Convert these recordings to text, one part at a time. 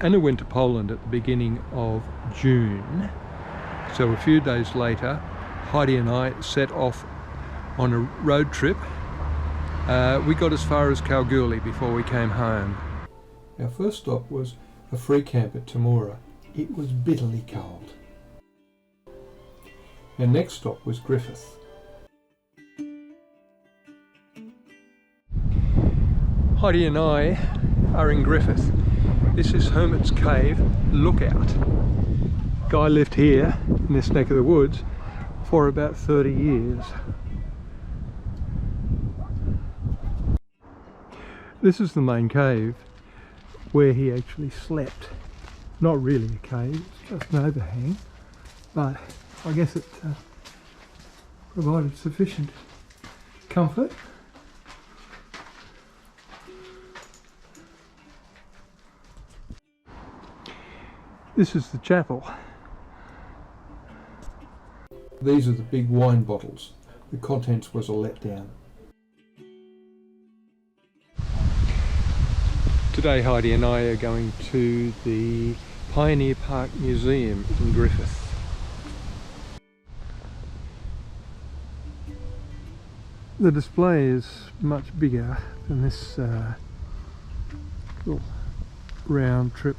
Anna went to Poland at the beginning of June, so a few days later Heidi and I set off on a road trip. We got as far as Kalgoorlie before we came home. Our first stop was a free camp at Temora. It was bitterly cold. Our next stop was Griffith. Heidi and I are in Griffith. This is Hermit's Cave Lookout. Guy lived here in this neck of the woods for about 30 years. This is the main cave where he actually slept. Not really a cave, it's just an overhang, but I guess it provided sufficient comfort. This is the chapel. These are the big wine bottles. The contents was a letdown. Today Heidi and I are going to the Pioneer Park Museum in Griffith. The display is much bigger than this little round trip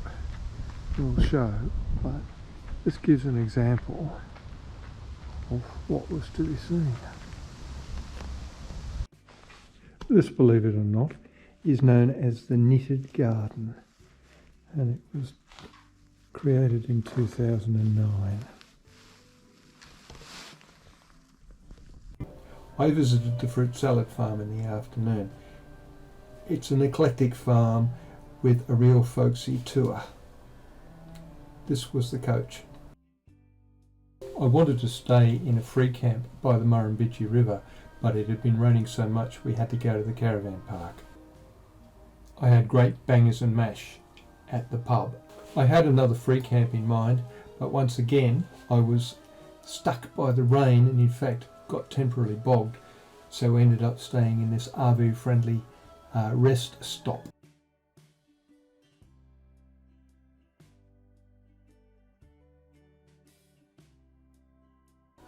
will show, but this gives an example of what was to be seen. This, believe it or not, is known as the Knitted Garden, and it was created in 2009. I visited the fruit salad farm in the afternoon. It's an eclectic farm with a real folksy tour. This was the coach. I wanted to stay in a free camp by the Murrumbidgee River, but it had been raining so much we had to go to the caravan park. I had great bangers and mash at the pub. I had another free camp in mind, but once again I was stuck by the rain and in fact got temporarily bogged, so we ended up staying in this RV friendly rest stop.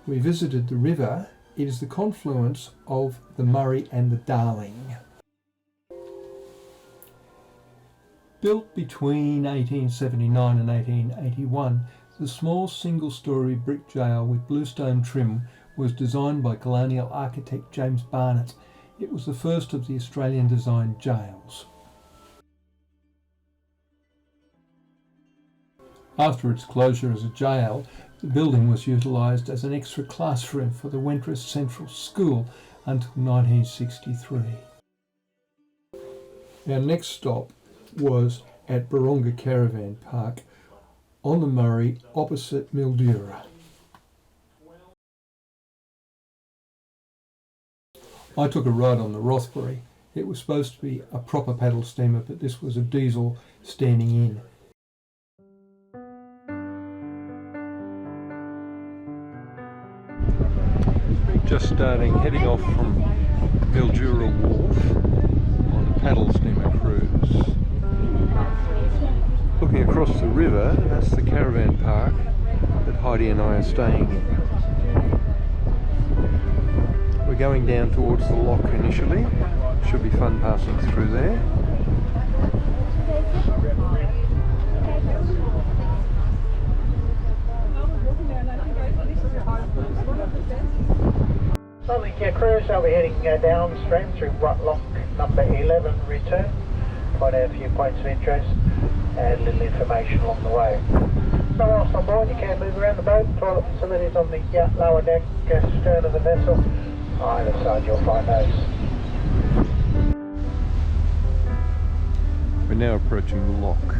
We visited the river. It is the confluence of the Murray and the Darling. Built between 1879 and 1881, the small single-storey brick jail with bluestone trim was designed by colonial architect James Barnett. It was the first of the Australian-designed jails. After its closure as a jail, the building was utilised as an extra classroom for the Wentworth Central School until 1963. Our next stop was at Baronga Caravan Park on the Murray opposite Mildura. I took a ride on the Rothbury. It was supposed to be a proper paddle steamer, but this was a diesel standing in. Just heading off from Mildura Wharf on a paddle steamer cruise. Looking across the river, that's the caravan park that Heidi and I are staying in. We're going down towards the lock initially. Should be fun passing through there. Lovely cruise, I'll be heading downstream through lock number 11 return. Point out a few points of interest and a little information along the way. So whilst on board you can move around the boat, toilet facilities on the lower deck, stern of the vessel. Either side you'll find those. We're now approaching the lock.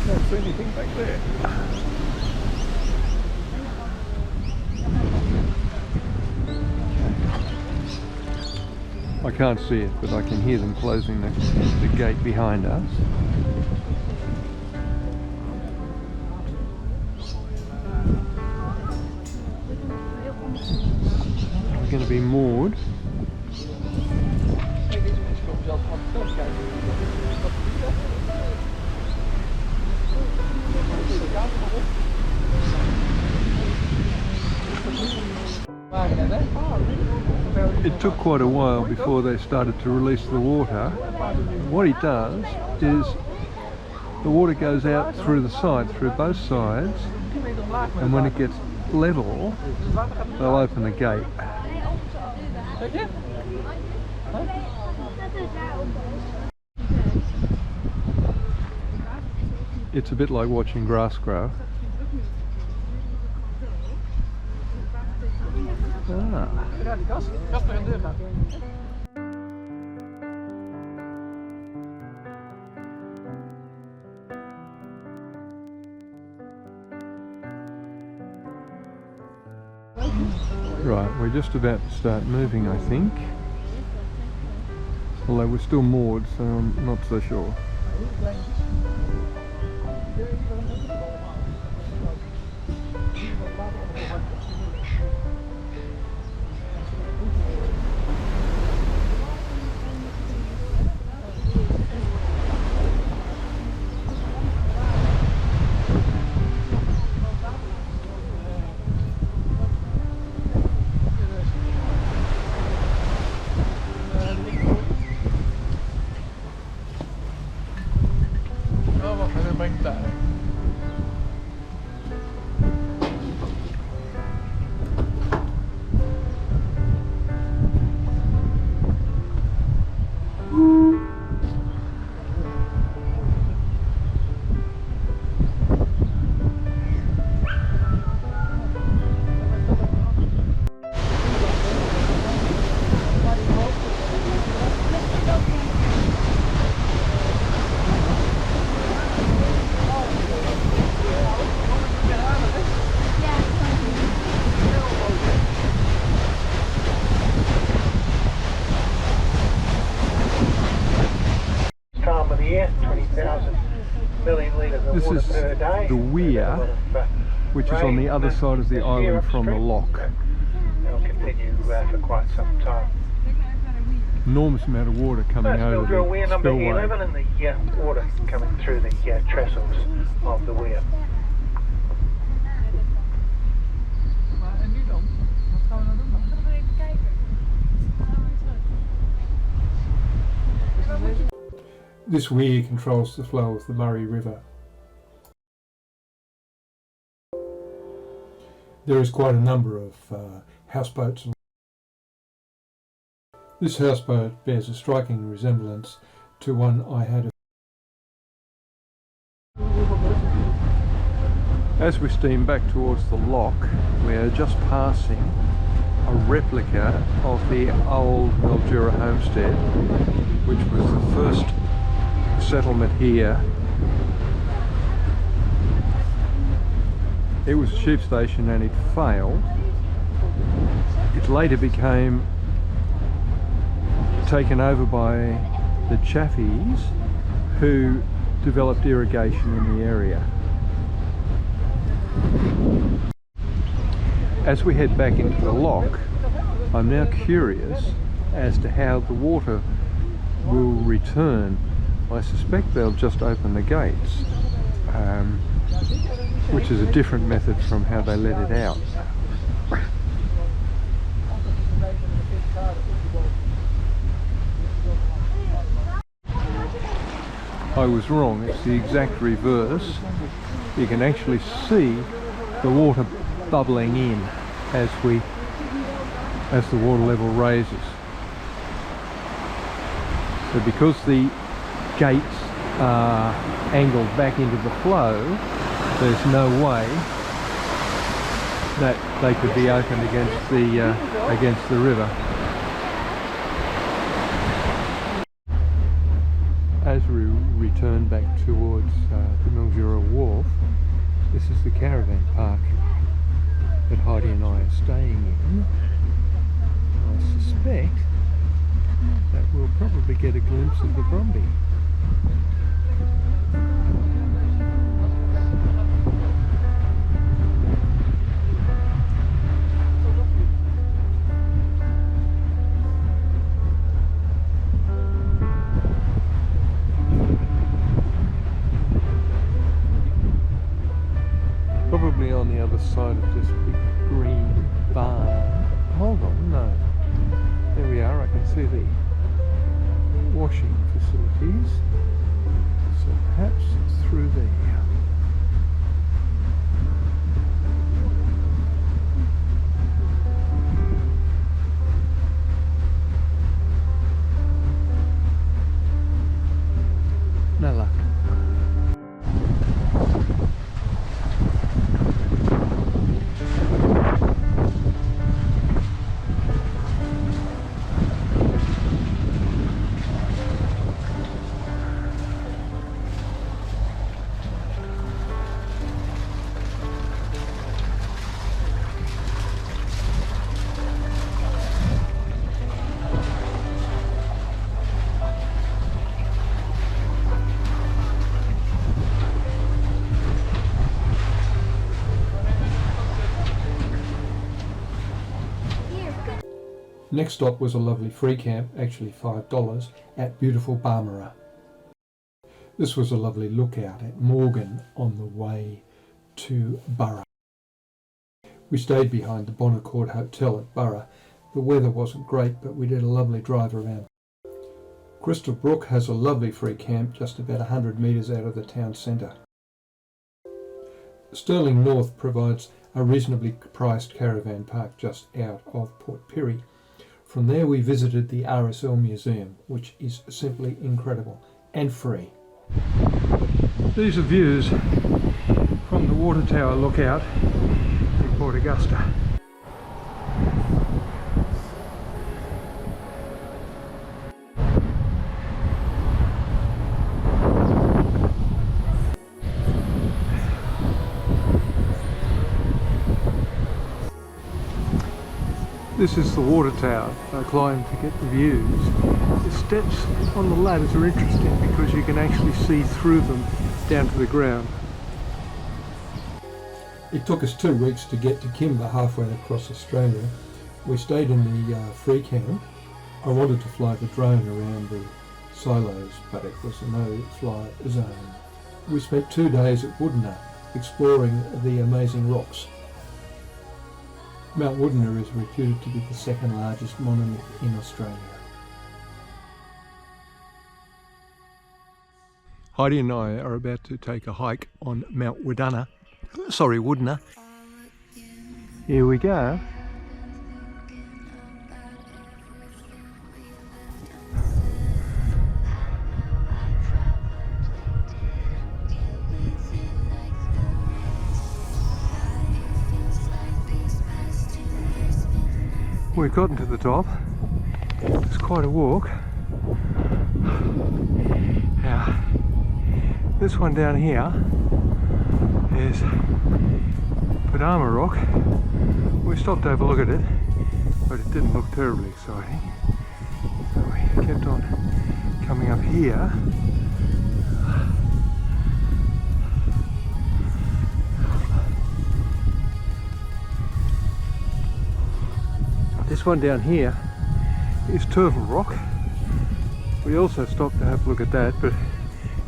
Can't see anything back there. I can't see it, but I can hear them closing the gate behind us. It's going to be moored. It took quite a while before they started to release the water. What he does is the water goes out through the side, through both sides, and when it gets level, they'll open the gate. It's a bit like watching grass grow. Ah. Right, we're just about to start moving, I think. Although we're still moored, so I'm not so sure. This is the weir, which is on the other side of the island from the lock. It'll continue for quite some time. Enormous amount of water coming over the weir number spillway. 11 and the water coming through the trestles of the weir. This weir controls the flow of the Murray River. There is quite a number of houseboats. This houseboat bears a striking resemblance to one I had. As we steam back towards the lock, we are just passing a replica of the old Mildura homestead, which was the first settlement here. It was a sheep station and it failed. It later became taken over by the Chaffies, who developed irrigation in the area. As we head back into the lock, I'm now curious as to how the water will return. I suspect they'll just open the gates, which is a different method from how they let it out. I was wrong, it's the exact reverse. You can actually see the water bubbling in as the water level raises. So because the gates are angled back into the flow, there's no way that they could be opened against the river. As we return back towards the Mildura Wharf, this is the caravan park that Heidi and I are staying in. I suspect that we'll probably get a glimpse of the Brumby. Probably on the other side of this big green barn. Hold on, no. There we are, I can see the washing facilities. So perhaps it's through there. No luck. Next stop was a lovely free camp, actually $5, at beautiful Barmera. This was a lovely lookout at Morgan on the way to Burra. We stayed behind the Bonnecourt Hotel at Burra. The weather wasn't great, but we did a lovely drive around. Crystal Brook has a lovely free camp just about 100 metres out of the town centre. Stirling North provides a reasonably priced caravan park just out of Port Pirie. From there we visited the RSL Museum, which is simply incredible and free. These are views from the water tower lookout in Port Augusta. This is the water tower. I climbed to get the views. The steps on the ladders are interesting because you can actually see through them down to the ground. It took us 2 weeks to get to Kimber, halfway across Australia. We stayed in the free camp. I wanted to fly the drone around the silos, but it was a no-fly zone. We spent 2 days at Woodner exploring the amazing rocks. Mount Woodner is reputed to be the second largest monolith in Australia. Heidi and I are about to take a hike on Mount Woodner. Here we go. We've gotten to the top. It's quite a walk. Now, this one down here is Padama Rock. We stopped to have a look at it, but it didn't look terribly exciting. So we kept on coming up here. This one down here is Turtle Rock. We also stopped to have a look at that, but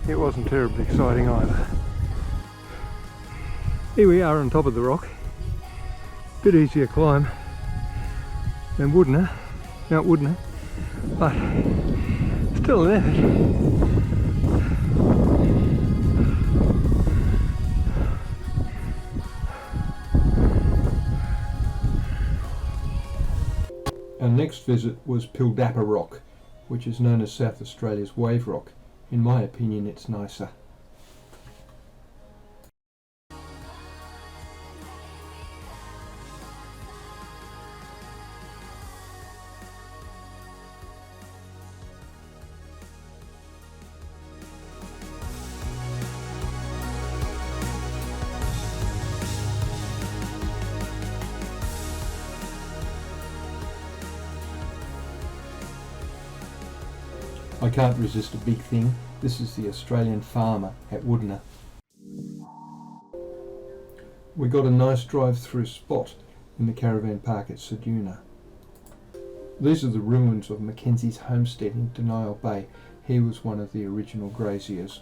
it wasn't terribly exciting either. Here we are on top of the rock. Bit easier climb than Woodner, Mount Woodner, but still an effort. next visit was Pildappa Rock, which is known as South Australia's Wave Rock. In my opinion, it's nicer. I can't resist a big thing. This is the Australian Farmer at Woodner. We got a nice drive-through spot in the caravan park at Ceduna. These are the ruins of Mackenzie's homestead in Denial Bay. He was one of the original graziers.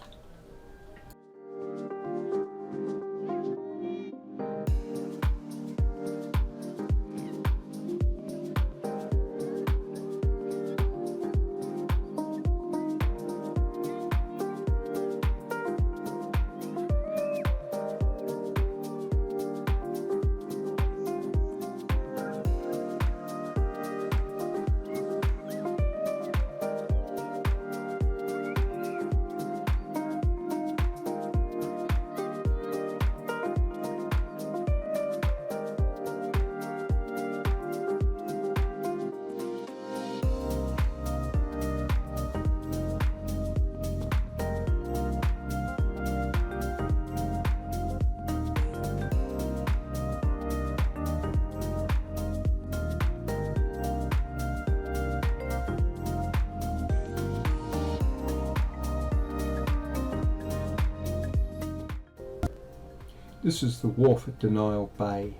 This is the wharf at Denial Bay.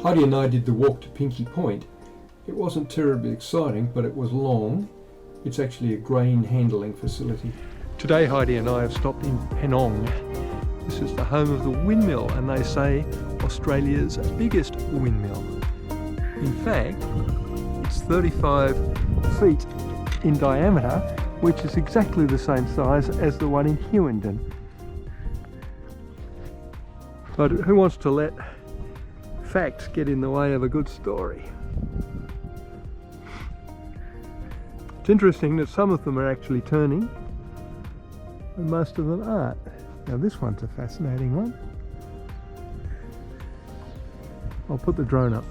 Heidi and I did the walk to Pinky Point. It wasn't terribly exciting, but it was long. It's actually a grain handling facility. Today Heidi and I have stopped in Penong. This is the home of the windmill, and they say Australia's biggest windmill. In fact, it's 35 feet in diameter, which is exactly the same size as the one in Hewenden. But who wants to let facts get in the way of a good story? It's interesting that some of them are actually turning and most of them aren't. Now this one's a fascinating one. I'll put the drone up.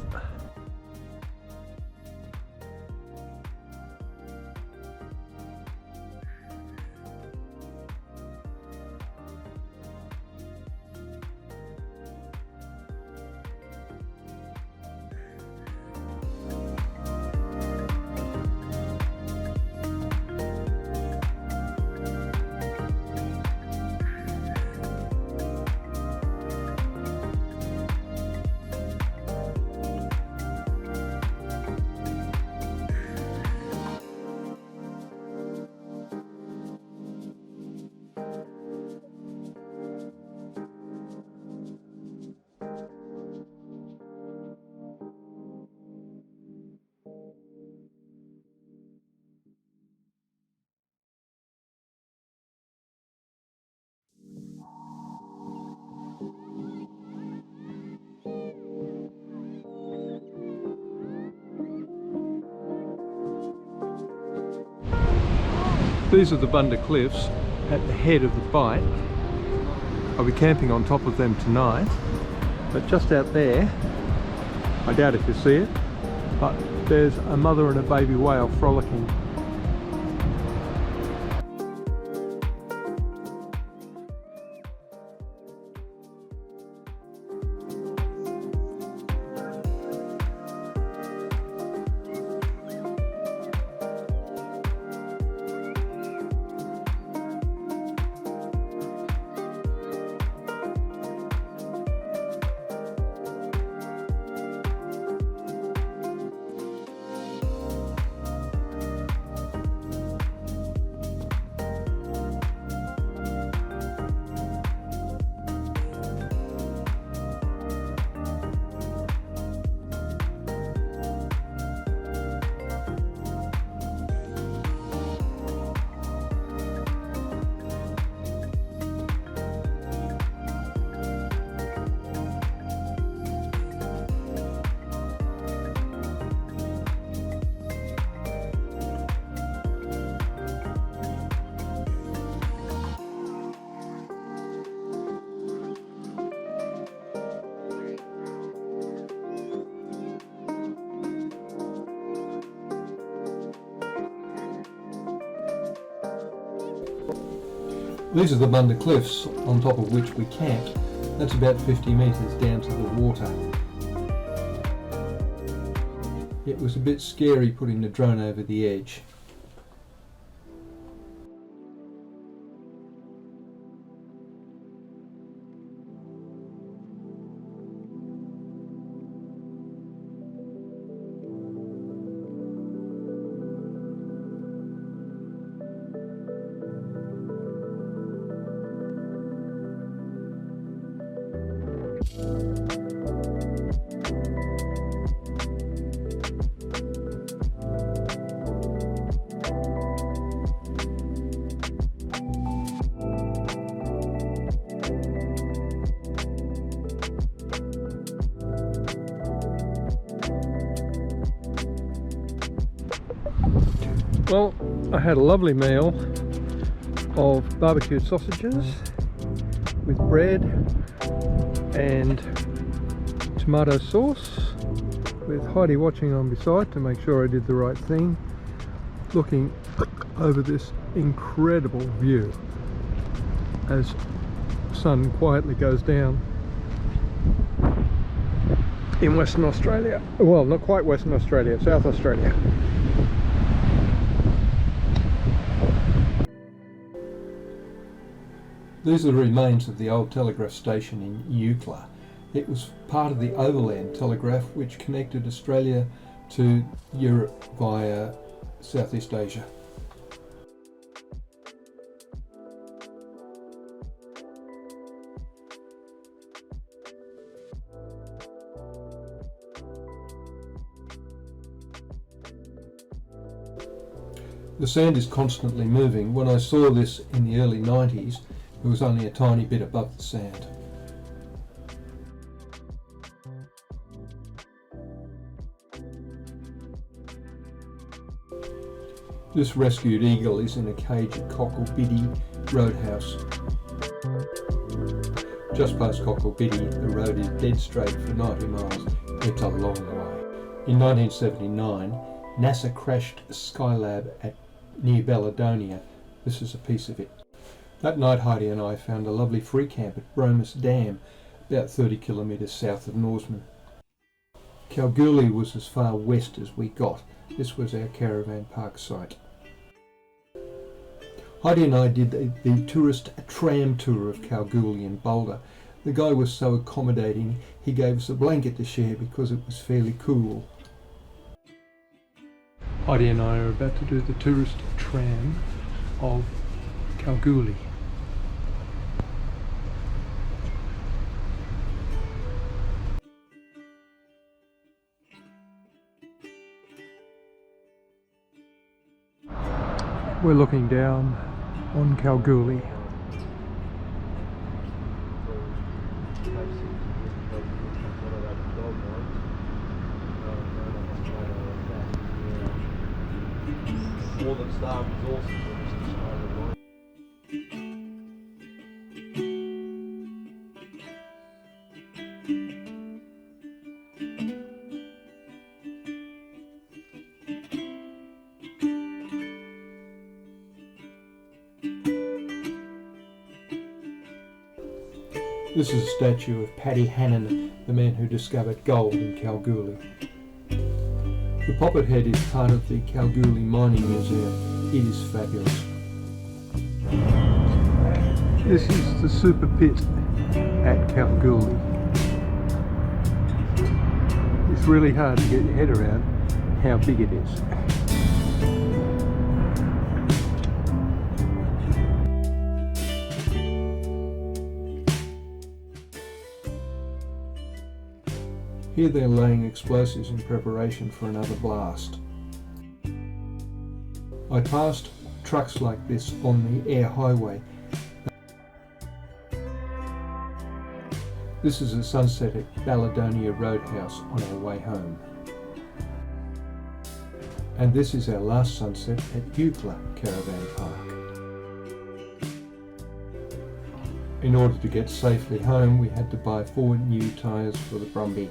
These are the Bunda Cliffs at the head of the bight. I'll be camping on top of them tonight, but just out there, I doubt if you see it, but there's a mother and a baby whale frolicking. These are the Bunda Cliffs on top of which we camped. That's about 50 metres down to the water. It was a bit scary putting the drone over the edge. Well, I had a lovely meal of barbecued sausages with bread and tomato sauce, with Heidi watching on beside to make sure I did the right thing, looking over this incredible view as the sun quietly goes down in Western Australia. Well, not quite Western Australia, South Australia. These are the remains of the old telegraph station in Eucla. It was part of the overland telegraph which connected Australia to Europe via Southeast Asia. The sand is constantly moving. When I saw this in the early 90s, it was only a tiny bit above the sand. This rescued eagle is in a cage at Kalgoorlie Roadhouse. Just past Kalgoorlie, the road is dead straight for 90 miles. It's a long way. In 1979, NASA crashed a Skylab near Baladonia. This is a piece of it. That night Heidi and I found a lovely free camp at Bromus Dam, about 30 kilometres south of Norseman. Kalgoorlie was as far west as we got. This was our caravan park site. Heidi and I did the tourist tram tour of Kalgoorlie and Boulder. The guy was so accommodating, he gave us a blanket to share because it was fairly cool. Heidi and I are about to do the tourist tram of Kalgoorlie. We're looking down on Kalgoorlie. Northern Star Resources. This is a statue of Paddy Hannon, the man who discovered gold in Kalgoorlie. The poppet head is part of the Kalgoorlie Mining Museum. It is fabulous. This is the super pit at Kalgoorlie. It's really hard to get your head around how big it is. Here they're laying explosives in preparation for another blast. I passed trucks like this on the air highway. This is a sunset at Baladonia Roadhouse on our way home. And this is our last sunset at Eucla Caravan Park. In order to get safely home, we had to buy 4 new tyres for the Brumby.